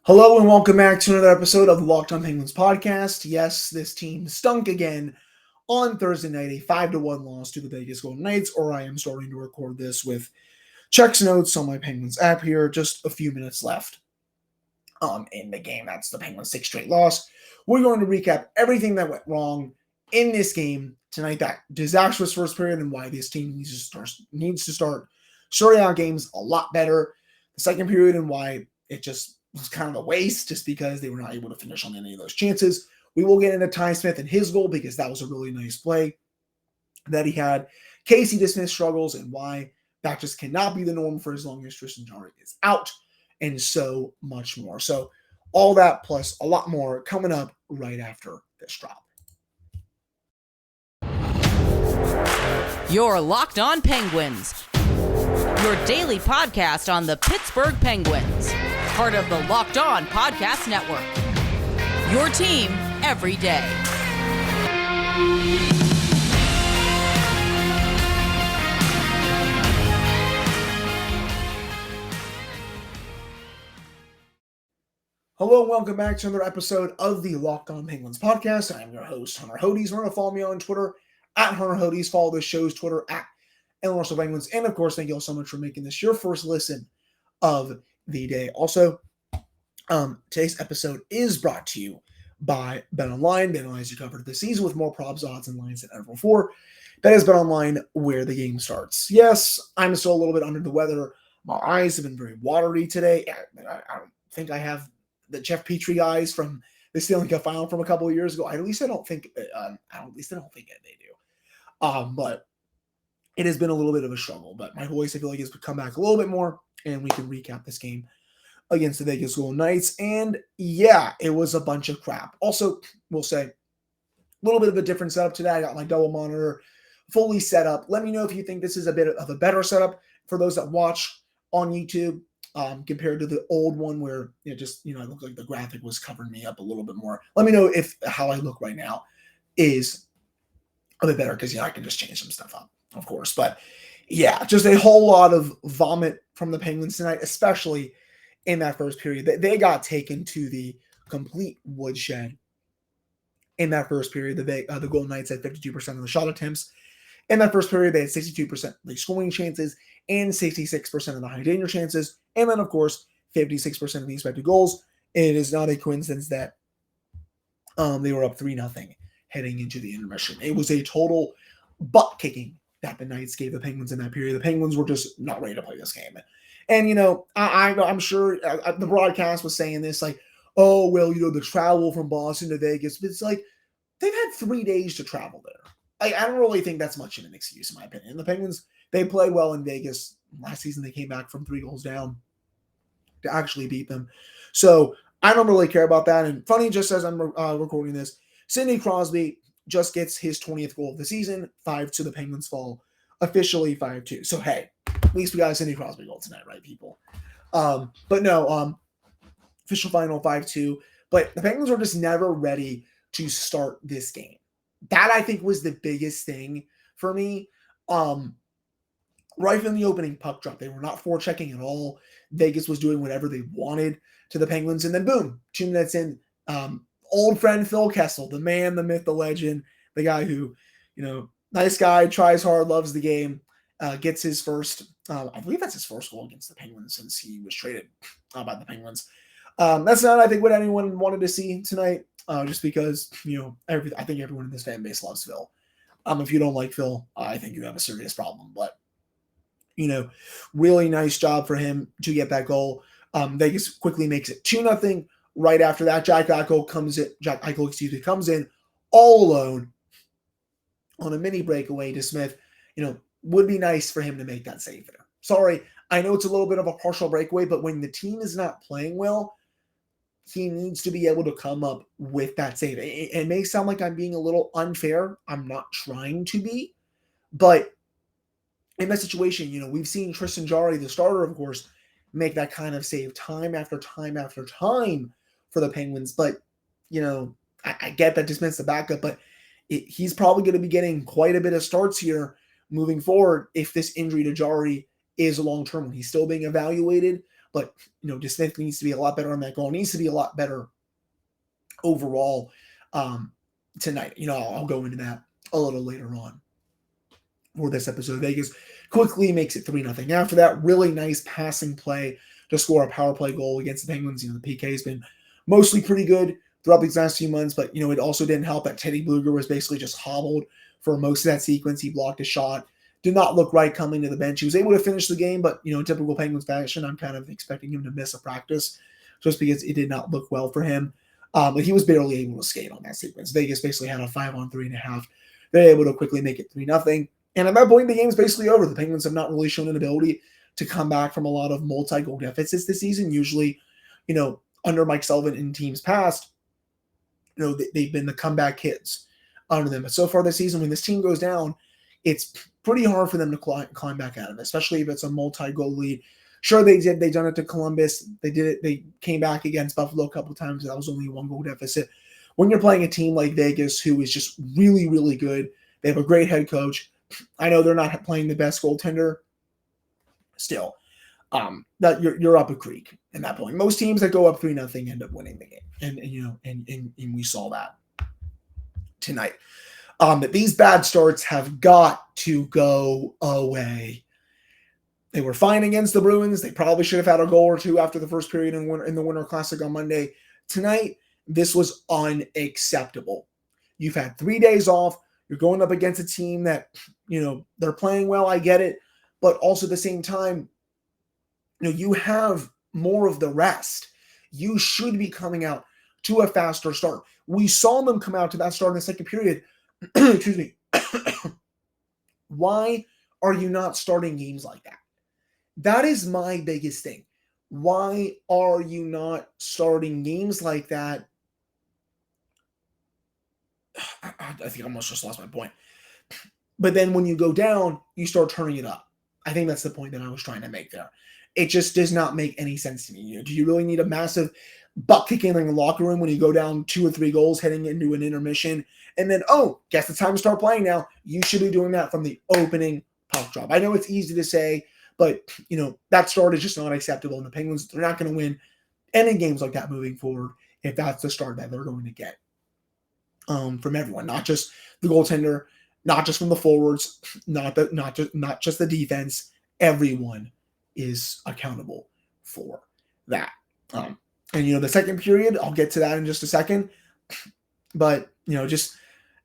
Hello and welcome back to another episode of the Locked On Penguins podcast. Yes, this team stunk again on Thursday night, a 5-1 loss to the Vegas Golden Knights, or I am starting to record this with checks notes on my Penguins app here. Just a few minutes left in the game. That's the Penguins' sixth straight loss. We're going to recap everything that went wrong in this game tonight, that disastrous first period, and why this team needs to start starting out games a lot better. The second period and why it just was kind of a waste just because they were not able to finish on any of those chances. We will get into Ty Smith and his goal because that was a really nice play that he had. Casey DeSmith struggles and why that just cannot be the norm for as long as Tristan Jarry is out, and so much more. So all that plus a lot more coming up right after this drop. You're Locked On Penguins, your daily podcast on the Pittsburgh Penguins, part of the Locked On Podcast Network, your team every day. Hello and welcome back to another episode of the Locked On Penguins podcast. I'm your host, Hunter Hodes. Remember to follow me on Twitter at Hunter Hodes. Follow the show's Twitter at Illinois Penguins. And of course, thank you all so much for making this your first listen of the day. Also, today's episode is brought to you by BetOnline. BetOnline has you covered this season with more props, odds, and lines than ever before. That is BetOnline, where the game starts. Yes, I'm still a little bit under the weather. My eyes have been very watery today. I don't think I have the Jeff Petrie eyes from the Stanley Cup final from a couple of years ago. At least I don't think they do. But it has been a little bit of a struggle. But my voice, I feel like, has come back a little bit more, and we can recap this game against the Vegas Golden Knights. And yeah, it was a bunch of crap. Also, we'll say a little bit of a different setup today. I got my double monitor fully set up. Let me know if you think this is a bit of a better setup for those that watch on YouTube, compared to the old one where it just, it looked like the graphic was covering me up a little bit more. Let me know if how I look right now is a bit better, because, I can just change some stuff up, of course. But yeah, just a whole lot of vomit from the Penguins tonight, especially in that first period. They got taken to the complete woodshed in that first period. The Golden Knights had 52% of the shot attempts. In that first period, they had 62% of the scoring chances and 66% of the high danger chances. And then, of course, 56% of the expected goals. It is not a coincidence that they were up 3-0 heading into the intermission. It was a total butt kicking that the Knights gave the Penguins in that period. The Penguins were just not ready to play this game. And, I'm sure the broadcast was saying this, like, oh, well, the travel from Boston to Vegas. But it's like, they've had 3 days to travel there. I don't really think that's much of an excuse, in my opinion. The Penguins, they play well in Vegas. Last season, they came back from 3 goals down to actually beat them. So I don't really care about that. And funny, just as I'm recording this, Sidney Crosby just gets his 20th goal of the season. 5-2, the Penguins fall officially 5-2. So, hey, at least we got a Sidney Crosby goal tonight, right, people? But no, official final 5-2. But the Penguins were just never ready to start this game. That, I think, was the biggest thing for me. Right from the opening puck drop, they were not forechecking at all. Vegas was doing whatever they wanted to the Penguins. And then, boom, 2 minutes in, old friend Phil Kessel, the man, the myth, the legend, the guy who, nice guy, tries hard, loves the game, gets his first, I believe that's his first goal against the Penguins since he was traded by the Penguins. That's not, I think, what anyone wanted to see tonight. Just because, I think everyone in this fan base loves Phil. If you don't like Phil, I think you have a serious problem. But, really nice job for him to get that goal. Vegas quickly makes it 2-0. Right after that, Jack Eichel comes in all alone on a mini breakaway to Smith. Would be nice for him to make that save there. Sorry, I know it's a little bit of a partial breakaway, but when the team is not playing well, he needs to be able to come up with that save. It may sound like I'm being a little unfair. I'm not trying to be. But in that situation, we've seen Tristan Jarry, the starter, of course, make that kind of save time after time after time for the Penguins. But, I get that DeSmith's the backup, but he's probably going to be getting quite a bit of starts here moving forward if this injury to Jarry is a long-term one. He's still being evaluated But, DeSmith needs to be a lot better on that goal. Needs to be a lot better overall tonight. I'll go into that a little later on for this episode. Vegas quickly makes it 3-0. After that, really nice passing play to score a power play goal against the Penguins. The PK has been mostly pretty good throughout these last few months, but, it also didn't help that Teddy Bluger was basically just hobbled for most of that sequence. He blocked a shot. Did not look right coming to the bench. He was able to finish the game, but, in typical Penguins fashion, I'm kind of expecting him to miss a practice just because it did not look well for him. But he was barely able to skate on that sequence. Vegas basically had a 5-on-3.5. They're able to quickly make it 3-0. And at that point, the game's basically over. The Penguins have not really shown an ability to come back from a lot of multi-goal deficits this season. Usually, under Mike Sullivan in teams past, they've been the comeback kids under them. But so far this season, when this team goes down, it's pretty hard for them to climb back out of it, especially if it's a multi-goal lead. Sure, they did. They done it to Columbus. They did it. They came back against Buffalo a couple of times. That was only a 1-goal deficit. When you're playing a team like Vegas, who is just really, really good, they have a great head coach. I know they're not playing the best goaltender. Still, that you're up a creek at that point. Most teams that go up 3-0 end up winning the game, and we saw that tonight. That these bad starts have got to go away. They were fine against the Bruins. They probably should have had a goal or two after the first period in the Winter Classic on Monday. Tonight, this was unacceptable. You've had 3 days off. You're going up against a team that, they're playing well. I get it. But also at the same time, you have more of the rest. You should be coming out to a faster start. We saw them come out to that start in the second period. Excuse me. Why are you not starting games like that? That is my biggest thing. Why are you not starting games like that? I think I almost just lost my point. But then when you go down, you start turning it up. I think that's the point that I was trying to make there. It just does not make any sense to me. Do you really need a massive butt kicking in the locker room when you go down 2 or 3 goals heading into an intermission? And then, guess it's time to start playing now. You should be doing that from the opening puck drop. I know it's easy to say, but, that start is just not acceptable. And the Penguins, they're not going to win any games like that moving forward if that's the start that they're going to get from everyone, not just the goaltender, not just from the forwards, not just the defense. Everyone is accountable for that. And the second period, I'll get to that in just a second. But just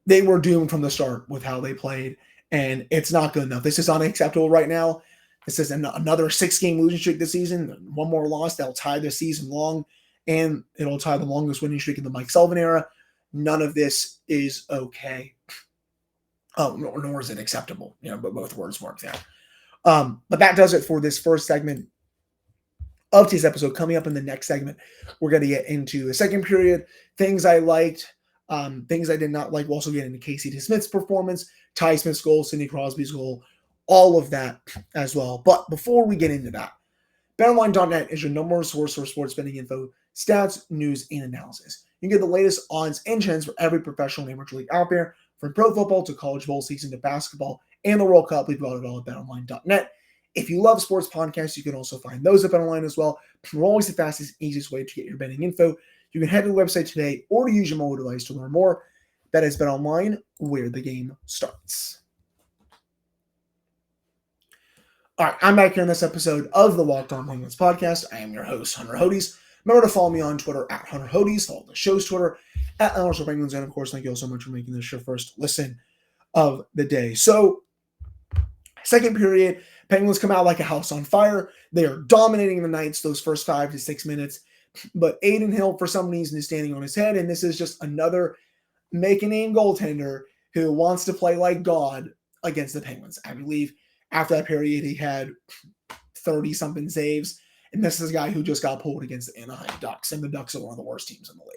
they were doomed from the start with how they played, and it's not good enough. This is unacceptable right now. This is another 6-game losing streak this season. One more loss, that'll tie the season long, and it'll tie the longest winning streak in the Mike Sullivan era. None of this is okay. Nor is it acceptable. But both words work there. But that does it for this first segment of today's episode. Coming up in the next segment, we're going to get into the second period, things I liked, things I did not like. We'll also get into Casey DeSmith's performance, Ty Smith's goal, Sidney Crosby's goal, all of that as well. But before we get into that, BetOnline.net is your number one source for sports betting info, stats, news, and analysis. You can get the latest odds and trends for every professional and amateur league out there, from pro football to college bowl season to basketball and the World Cup. We've got it all at BetOnline.net. If you love sports podcasts, you can also find those at BetOnline as well. We're always the fastest, easiest way to get your betting info. You can head to the website today or to use your mobile device to learn more. That is BetOnline, where the game starts. All right, I'm back here in this episode of the Locked On Penguins podcast. I am your host, Hunter Hodes. Remember to follow me on Twitter at Hunter Hodes. Follow the show's Twitter at Penguins. And of course, thank you all so much for making this your first listen of the day. So, second period, Penguins come out like a house on fire. They are dominating the Knights those first 5 to 6 minutes. But Aiden Hill, for some reason, is standing on his head. And this is just another make-a-name goaltender who wants to play like God against the Penguins. I believe after that period, he had 30-something saves. And this is a guy who just got pulled against the Anaheim Ducks. And the Ducks are one of the worst teams in the league.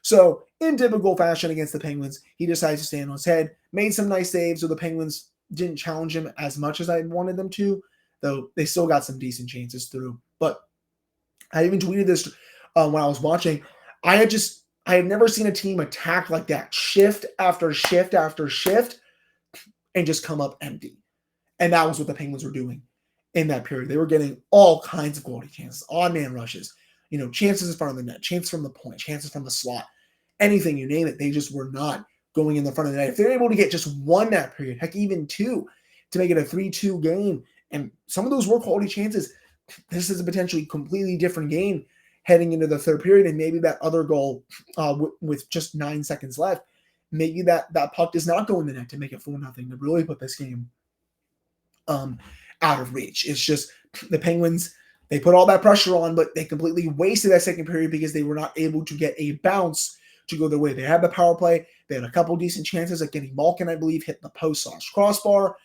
So, in typical fashion against the Penguins, he decides to stand on his head. Made some nice saves, so the Penguins didn't challenge him as much as I wanted them to, though they still got some decent chances through. But I even tweeted this when I was watching. I had never seen a team attack like that, shift after shift after shift, and just come up empty. And that was what the Penguins were doing. in that period. They were getting all kinds of quality chances, odd man rushes, chances in front of the net, chances from the point, chances from the slot, anything, you name it. They just were not going in the front of the net. If they're able to get just one that period, heck, even two, to make it a 3-2 game, and some of those were quality chances, this is a potentially completely different game heading into the third period. And maybe that other goal with just 9 seconds left, maybe that puck does not go in the net to make it 4-0, to really put this game out of reach. It's just the Penguins, they put all that pressure on, but they completely wasted that second period because they were not able to get a bounce to go their way. They had the power play. They had a couple decent chances at getting Malkin, I believe, hit the post/crossbar.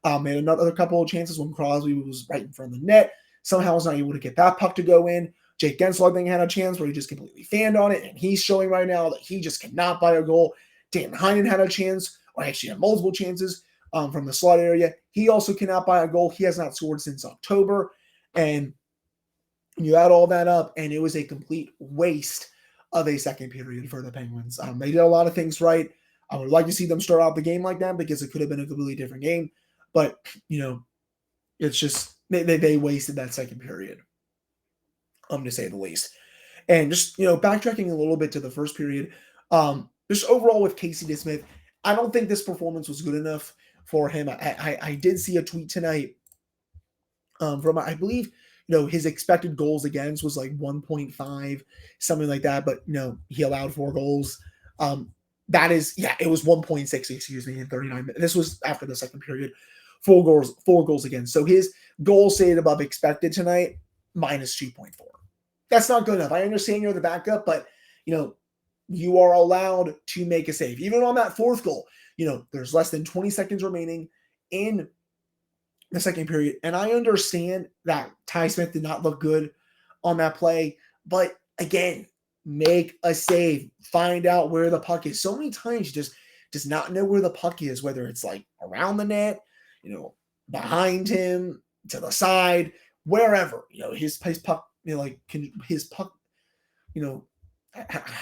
They had another couple of chances when Crosby was right in front of the net. Somehow was not able to get that puck to go in. Jake Gensel, I think, had a chance where he just completely fanned on it, and he's showing right now that he just cannot buy a goal. Dan Heinen had a chance, or actually had multiple chances from the slot area. He also cannot buy a goal. He has not scored since October. And you add all that up, and it was a complete waste of a second period for the Penguins. They did a lot of things right. I would like to see them start out the game like that because it could have been a completely different game. But, it's just they wasted that second period, to say the least. And just, backtracking a little bit to the first period, just overall with Casey DeSmith, I don't think this performance was good enough for him. I did see a tweet tonight from, I believe, his expected goals against was like 1.5, something like that. But, he allowed 4 goals. It was 1.6, in 39 minutes. This was after the second period. 4 goals against. So his goal saved above expected tonight, minus 2.4. That's not good enough. I understand you're the backup, but, you are allowed to make a save. Even on that fourth goal, there's less than 20 seconds remaining in the second period. And I understand that Ty Smith did not look good on that play. But again, make a save. Find out where the puck is. So many times you just does not know where the puck is, whether it's like around the net, behind him, to the side, wherever. His puck, his puck, I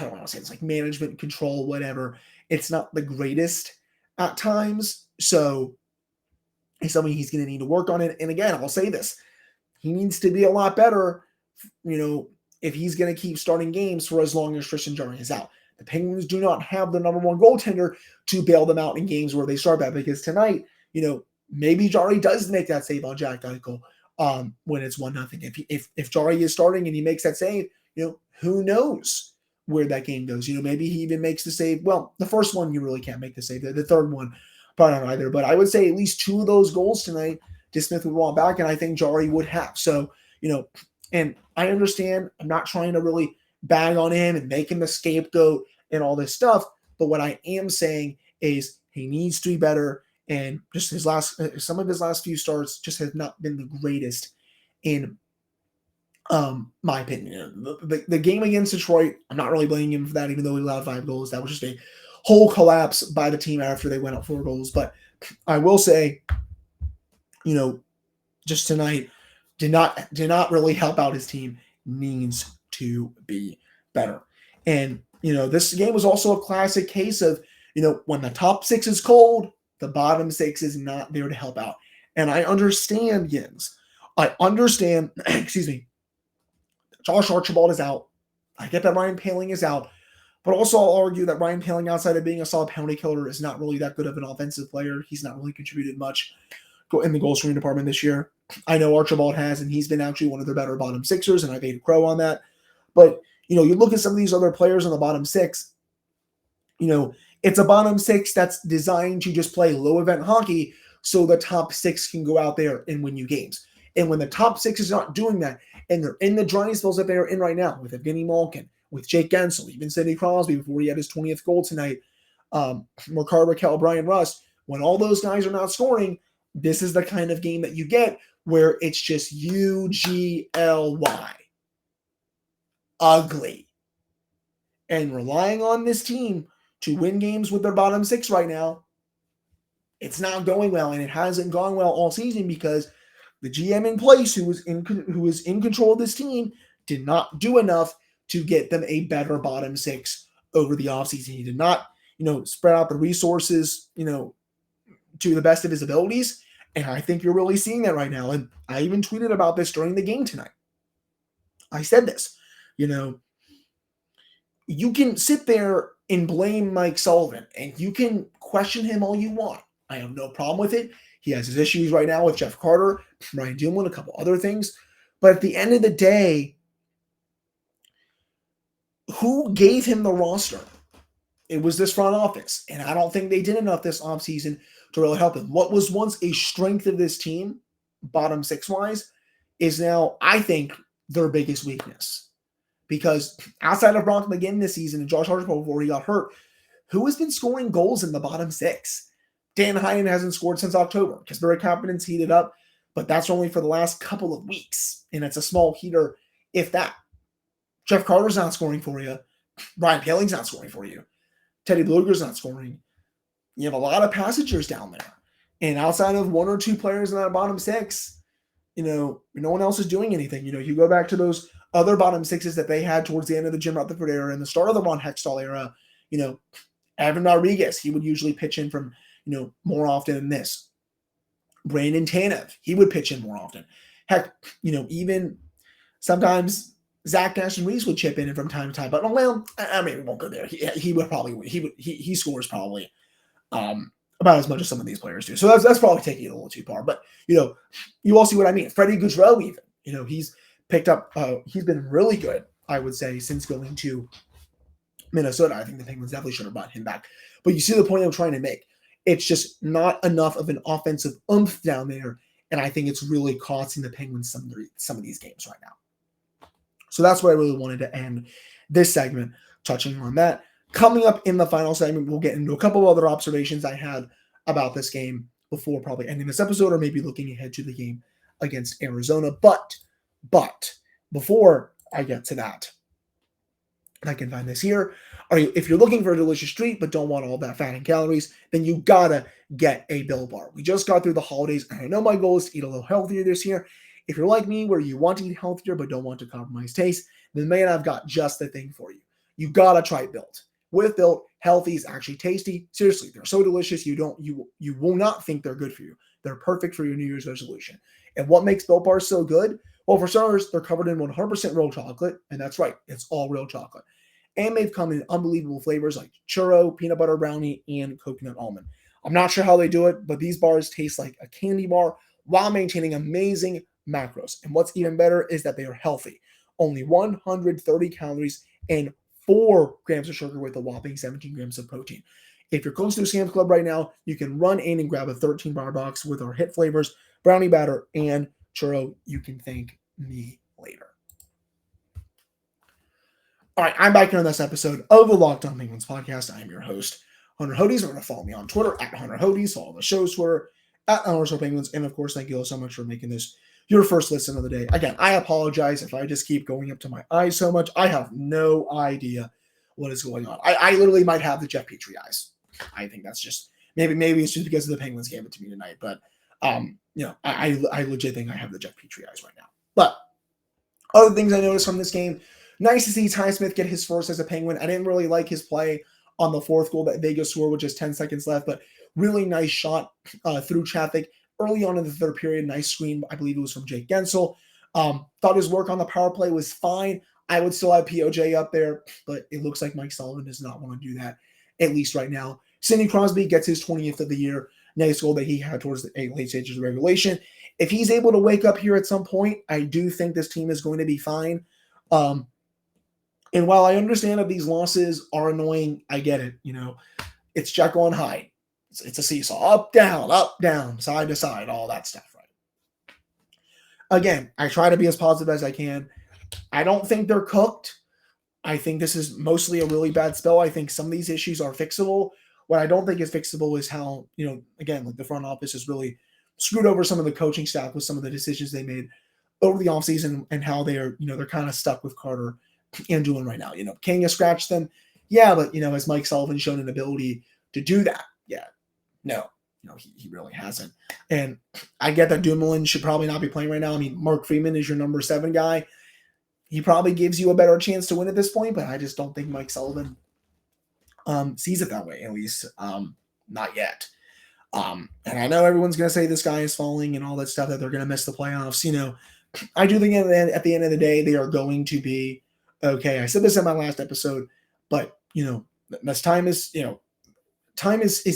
don't want to say it's like management control, whatever. It's not the greatest at times. So it's something he's going to need to work on it. And again, I'll say this. He needs to be a lot better, if he's going to keep starting games for as long as Tristan Jarry is out. The Penguins do not have the number one goaltender to bail them out in games where they start bad. Because tonight, maybe Jarry does make that save on Jack Eichel when it's 1-0. If Jarry is starting and he makes that save, who knows where that game goes. Maybe he even makes the save. Well, the first one, you really can't make the save. The third one, probably not either. But I would say at least 2 of those goals tonight, DeSmith would want back, and I think Jarry would have. So, and I understand I'm not trying to really bag on him and make him the scapegoat and all this stuff. But what I am saying is he needs to be better. And just some of his last few starts just have not been the greatest in my opinion. The game against Detroit, I'm not really blaming him for that, even though he allowed 5 goals. That was just a whole collapse by the team after they went up 4 goals. But I will say, just tonight did not really help out his team. Needs to be better. And, this game was also a classic case of, when the top 6 is cold, the bottom 6 is not there to help out. And I understand, Jens. I understand, Josh Archibald is out. I get that Ryan Poehling is out. But also I'll argue that Ryan Poehling, outside of being a solid penalty killer, is not really that good of an offensive player. He's not really contributed much in the goal scoring department this year. I know Archibald has, and he's been actually one of their better bottom 6ers, and I paid a crow on that. But, you look at some of these other players in the bottom 6, it's a bottom 6 that's designed to just play low event hockey so the top 6 can go out there and win you games. And when the top 6 is not doing that, and they're in the dry spells that they're in right now with Evgeny Malkin, with Jake Gensel, even Sidney Crosby before he had his 20th goal tonight, Makar Rakell, Brian Rust, when all those guys are not scoring, this is the kind of game that you get where it's just UGLY. Ugly. And relying on this team to win games with their bottom 6 right now, it's not going well, and it hasn't gone well all season because the GM in place who is in control of this team did not do enough to get them a better bottom 6 over the offseason. He did not, spread out the resources, to the best of his abilities. And I think you're really seeing that right now. And I even tweeted about this during the game tonight. I said this, you can sit there and blame Mike Sullivan and you can question him all you want. I have no problem with it. He has his issues right now with Jeff Carter, Ryan Doolin, a couple other things. But at the end of the day, who gave him the roster? It was this front office. And I don't think they did enough this offseason to really help him. What was once a strength of this team, bottom six-wise, is now, I think, their biggest weakness. Because outside of Bronk McGinn this season and Josh Archibald before he got hurt, who has been scoring goals in the bottom six? Dan Heinen hasn't scored since October. Kasperi Kapanen's heated up, but that's only for the last couple of weeks. And it's a small heater, if that. Jeff Carter's not scoring for you. Ryan Poehling's not scoring for you. Teddy Bluger's not scoring. You have a lot of passengers down there. And outside of one or two players in that bottom six, no one else is doing anything. You go back to those other bottom sixes that they had towards the end of the Jim Rutherford era and the start of the Ron Hextall era. Evan Rodriguez, he would usually pitch in from, more often than this. Brandon Tanev, he would pitch in more often. Heck, even sometimes Zach Nash-Reese would chip in from time to time. But, we won't go there. He would probably, he scores probably about as much as some of these players do. So that's probably taking it a little too far. But, you all see what I mean. Freddie Gaudreau even, he's picked up, he's been really good, I would say, since going to Minnesota. I think the Penguins definitely should have brought him back. But you see the point I'm trying to make. It's just not enough of an offensive oomph down there, and I think it's really costing the Penguins some of these games right now. So that's where I really wanted to end this segment, touching on that. Coming up in the final segment, we'll get into a couple of other observations I had about this game before probably ending this episode, or maybe looking ahead to the game against Arizona. But before I get to that, I can find this here. If you're looking for a delicious treat but don't want all that fat and calories, then you gotta get a Built Bar. We just got through the holidays, and I know my goal is to eat a little healthier this year. If you're like me, where you want to eat healthier but don't want to compromise taste, then man, I've got just the thing for you. You gotta try Built. With Built, healthy is actually tasty. Seriously, they're so delicious you will not think they're good for you. They're perfect for your New Year's resolution. And what makes Built Bars so good? Well, for starters, they're covered in 100% real chocolate, and that's right, it's all real chocolate. And they've come in unbelievable flavors like churro, peanut butter brownie, and coconut almond. I'm not sure how they do it, but these bars taste like a candy bar while maintaining amazing macros. And what's even better is that they are healthy. Only 130 calories and 4 grams of sugar with a whopping 17 grams of protein. If you're close to a Sam's Club right now, you can run in and grab a 13-bar box with our hit flavors, brownie batter, and churro. You can thank me later. All right, I'm back here on this episode of the Locked On Penguins podcast. I am your host, Hunter Hodes. Remember to follow me on Twitter at Hunter Hodes. Follow the show's Twitter at @Penguins. And of course, thank you all so much for making this your first listen of the day. Again, I apologize if I just keep going up to my eyes so much. I have no idea what is going on. I literally might have the Jeff Petrie eyes. I think that's just maybe it's just because the Penguins gave it to me tonight. But I legit think I have the Jeff Petrie eyes right now. But other things I noticed from this game. Nice to see Ty Smith get his first as a Penguin. I didn't really like his play on the fourth goal that Vegas scored with just 10 seconds left, but really nice shot through traffic early on in the third period. Nice screen. I believe it was from Jake Gensel. Thought his work on the power play was fine. I would still have POJ up there, but it looks like Mike Sullivan does not want to do that, at least right now. Sidney Crosby gets his 20th of the year. Nice goal that he had towards the late stages of regulation. If he's able to wake up here at some point, I do think this team is going to be fine. And while I understand that these losses are annoying, I get it. It's Jekyll and Hyde. It's a seesaw. Up, down, side to side, all that stuff, right? Again, I try to be as positive as I can. I don't think they're cooked. I think this is mostly a really bad spell. I think some of these issues are fixable. What I don't think is fixable is how, again, like the front office has really screwed over some of the coaching staff with some of the decisions they made over the offseason and how they're kind of stuck with Carter and doing right now. Can you scratch them? Yeah, but has Mike Sullivan shown an ability to do that? Yeah. No, he really hasn't. And I get that Dumoulin should probably not be playing right now. I mean, Mark Freeman is your number 7 guy. He probably gives you a better chance to win at this point, but I just don't think Mike Sullivan sees it that way, at least not yet. And I know everyone's going to say this guy is falling and all that stuff, that they're going to miss the playoffs. I do think at the end of the day, they are going to be okay. I said this in my last episode, but this time is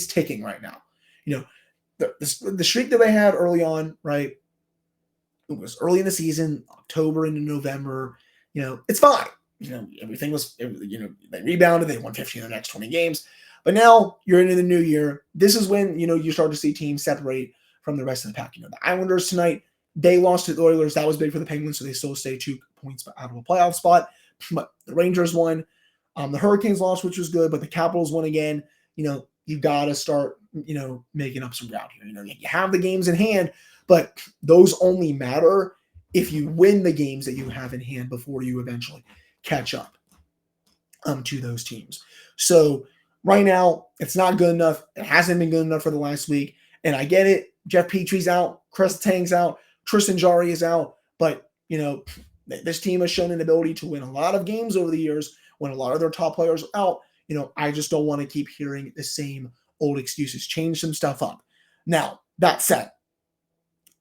ticking right now. The streak that they had early on, right? It was early in the season, October into November. It's fine. Everything was. They rebounded. They won 15 of the next 20 games. But now you're into the new year. This is when you start to see teams separate from the rest of the pack. The Islanders tonight, they lost to the Oilers. That was big for the Penguins, so they still stay 2 points out of a playoff spot. But the Rangers won. The Hurricanes lost, which was good, but the Capitals won again. You got to start, making up some ground here. You have the games in hand, but those only matter if you win the games that you have in hand before you eventually catch up to those teams. So right now, it's not good enough. It hasn't been good enough for the last week. And I get it. Jeff Petry's out. Chris Tang's out. Tristan Jarry is out. But, this team has shown an ability to win a lot of games over the years when a lot of their top players are out. I just don't want to keep hearing the same old excuses. Change some stuff up. Now, that said,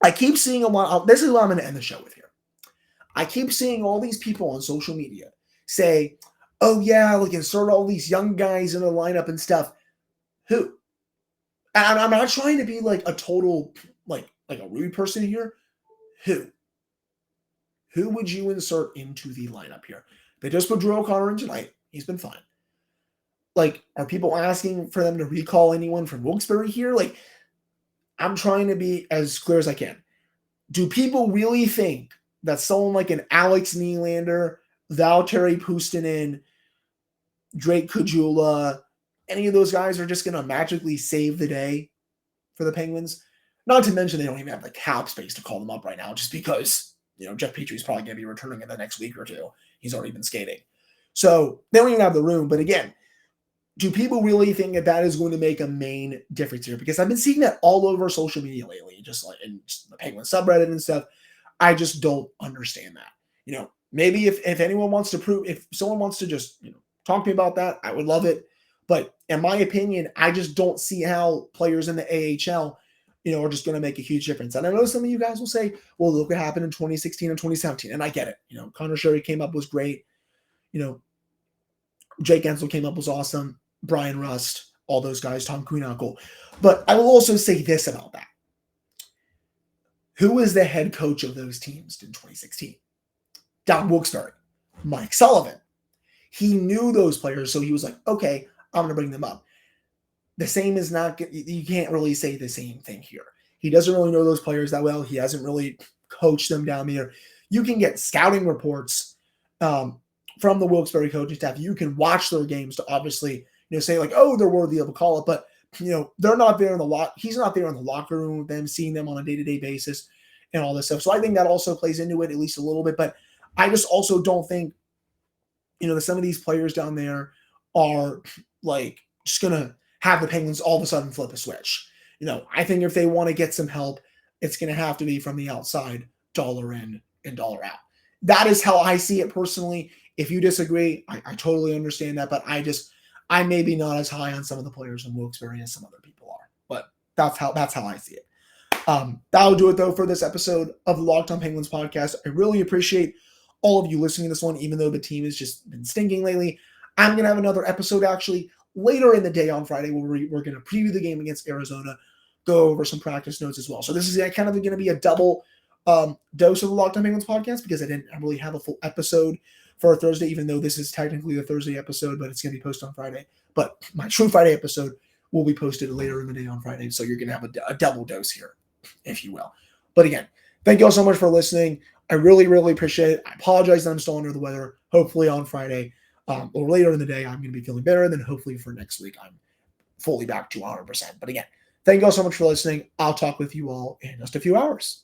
I keep seeing a lot. This is what I'm going to end the show with here. I keep seeing all these people on social media say, oh, yeah, insert all these young guys in the lineup and stuff. Who? And I'm not trying to be a total, like a rude person here. Who? Who would you insert into the lineup here? They just put Drew O'Connor in tonight. He's been fine. Are people asking for them to recall anyone from Wilkes-Barre here? I'm trying to be as clear as I can. Do people really think that someone like an Alex Nylander, Valtteri Puustinen, Drake Caggiula, any of those guys are just going to magically save the day for the Penguins? Not to mention they don't even have the cap space to call them up right now, just because Jeff Petry's probably going to be returning in the next week or two. He's already been skating. So they don't even have the room. But again, do people really think that is going to make a main difference here? Because I've been seeing that all over social media lately, just in the Penguin subreddit and stuff. I just don't understand that. Maybe if anyone wants to if someone wants to just, talk to me about that, I would love it. But in my opinion, I just don't see how players in the AHL, are just going to make a huge difference. And I know some of you guys will say, well, look what happened in 2016 and 2017. And I get it. Connor Sherry came up, was great. Jake Ensel came up, was awesome. Brian Rust, all those guys, Tom Kuhnhackl. But I will also say this about that. Who was the head coach of those teams in 2016? Don Wilkes-Barre, Mike Sullivan. He knew those players, so he was like, okay, I'm going to bring them up. The same is not, you can't really say the same thing here. He doesn't really know those players that well. He hasn't really coached them down there. You can get scouting reports from the Wilkes-Barre coaching staff. You can watch their games to obviously, say oh, they're worthy of a call up, but they're not there in the lot. He's not there in the locker room with them, seeing them on a day-to-day basis and all this stuff. So I think that also plays into it at least a little bit, but I just also don't think, some of these players down there are just going to have the Penguins all of a sudden flip a switch. I think if they want to get some help, it's going to have to be from the outside, dollar in and dollar out. That is how I see it personally. If you disagree, I totally understand that, but I may be not as high on some of the players in Wilkes-Barre as some other people are, but that's how I see it. That'll do it though for this episode of the Locked On Penguins podcast. I really appreciate all of you listening to this one, even though the team has just been stinking lately. I'm going to have another episode actually later in the day on Friday where we're going to preview the game against Arizona, go over some practice notes as well. So this is kind of going to be a double dose of the Locked On Penguins podcast because I didn't really have a full episode for Thursday, even though this is technically the Thursday episode, but it's going to be posted on Friday. But my True Friday episode will be posted later in the day on Friday, so you're going to have a double dose here, if you will. But again, thank you all so much for listening. I really, really appreciate it. I apologize that I'm still under the weather. Hopefully on Friday or later in the day, I'm going to be feeling better. Then hopefully for next week, I'm fully back to 100%. But again, thank you all so much for listening. I'll talk with you all in just a few hours.